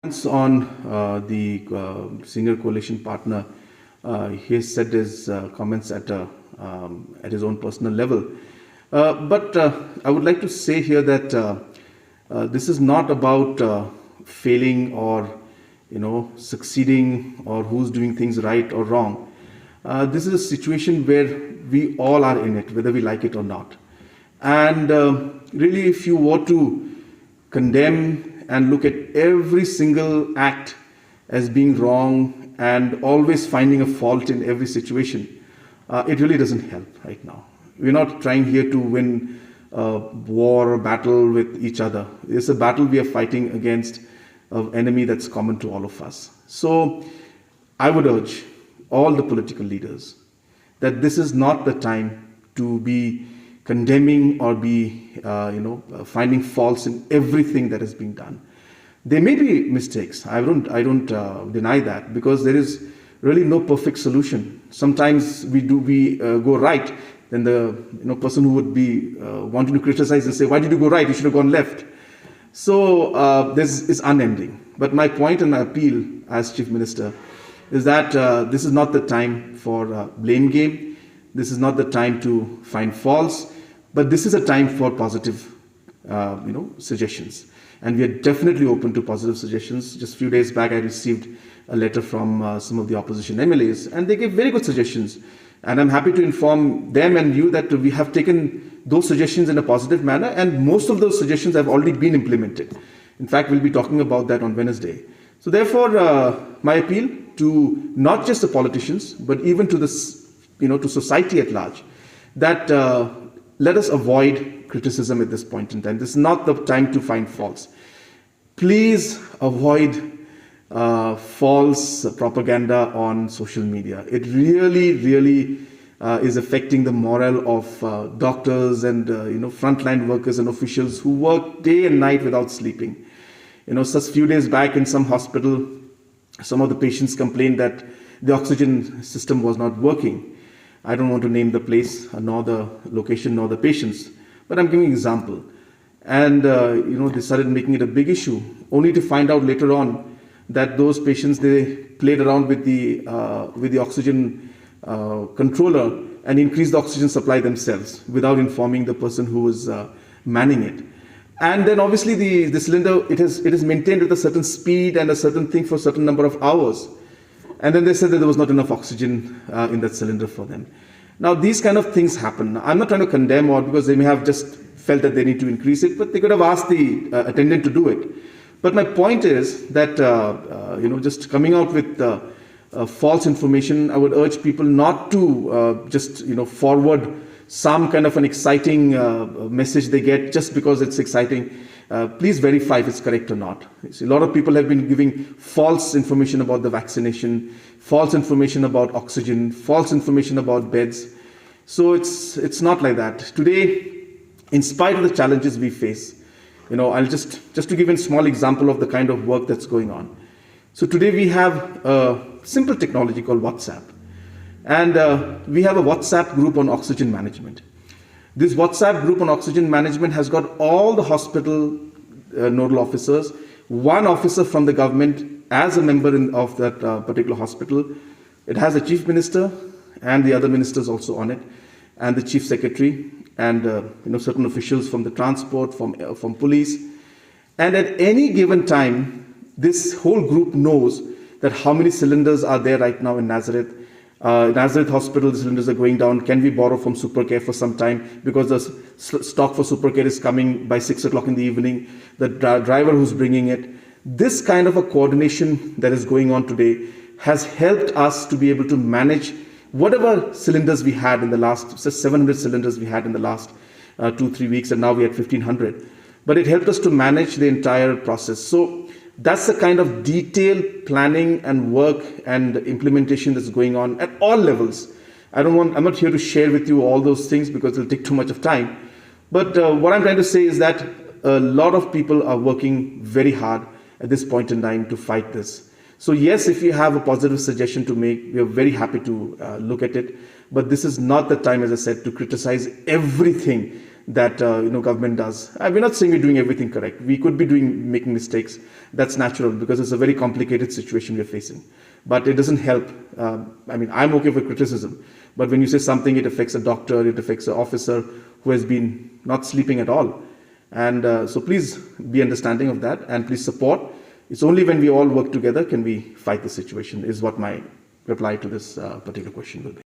On the senior coalition partner, he has said his comments at his own personal level. But I would like to say here that this is not about failing or succeeding or who's doing things right or wrong. This is a situation where we all are in it, whether we like it or not. And really, if you were to condemn and look at every single act as being wrong and always finding a fault in every situation, it really doesn't help right now. We're not trying here to win a war or battle with each other. It's a battle we are fighting against an enemy that's common to all of us. So I would urge all the political leaders that this is not the time to be condemning or be finding faults in everything that is being done. There may be mistakes. I don't deny that, because there is really no perfect solution. Sometimes we go right, then the person who would be wanting to criticize and say, why did you go right, you should have gone left. So this is unending. But my point and my appeal as Chief Minister is that this is not the time for blame game. This is not the time to find faults, but this is a time for positive, suggestions. And we are definitely open to positive suggestions. Just a few days back, I received a letter from some of the opposition MLAs, and they gave very good suggestions. And I'm happy to inform them and you that we have taken those suggestions in a positive manner, and most of those suggestions have already been implemented. In fact, we'll be talking about that on Wednesday. So therefore, my appeal to not just the politicians, but even to to society at large, that let us avoid criticism at this point in time. This is not the time to find faults. Please avoid false propaganda on social media. It really is affecting the morale of doctors and frontline workers and officials who work day and night without sleeping. Just few days back in some hospital, some of the patients complained that the oxygen system was not working. I don't want to name the place, nor the location, nor the patients, but I'm giving an example. And they started making it a big issue, only to find out later on that those patients, they played around with the oxygen controller and increased the oxygen supply themselves without informing the person who was manning it. And then obviously the cylinder, it is maintained with a certain speed and a certain thing for a certain number of hours. And then they said that there was not enough oxygen in that cylinder for them. Now, these kind of things happen. I'm not trying to condemn, or because they may have just felt that they need to increase it, but they could have asked the attendant to do it. But my point is that, just coming out with false information, I would urge people not to just, forward some kind of an exciting message they get just because it's exciting. Please verify if it's correct or not. See, a lot of people have been giving false information about the vaccination, false information about oxygen, false information about beds. So it's not like that. Today, in spite of the challenges we face, I'll just to give a small example of the kind of work that's going on. So today we have a simple technology called WhatsApp. And we have a WhatsApp group on oxygen management. This WhatsApp group on oxygen management has got all the hospital nodal officers, one officer from the government as a member of that particular hospital. It has a chief minister and the other ministers also on it, and the chief secretary, and certain officials from the transport, from police. And at any given time, this whole group knows that how many cylinders are there right now in Nazareth. Nazareth Hospital, the cylinders are going down. Can we borrow from Supercare for some time? Because the stock for Supercare is coming by 6 o'clock in the evening. The driver who's bringing it. This kind of a coordination that is going on today has helped us to be able to manage whatever cylinders we had in the last, 700 cylinders we had in the last 2-3 weeks, and now we're at 1,500. But it helped us to manage the entire process. So that's the kind of detailed planning and work and implementation that's going on at all levels. I'm not here to share with you all those things because it'll take too much of time. But what I'm trying to say is that a lot of people are working very hard at this point in time to fight this. So yes, if you have a positive suggestion to make, we are very happy to look at it. But this is not the time, as I said, to criticize everything that government does. We're not saying we're doing everything correct. We could be making mistakes. That's natural because it's a very complicated situation we're facing. But it doesn't help. I'm okay with criticism, but when you say something, it affects a doctor, it affects an officer who has been not sleeping at all. And so please be understanding of that and please support. It's only when we all work together can we fight the situation, is what my reply to this particular question will be.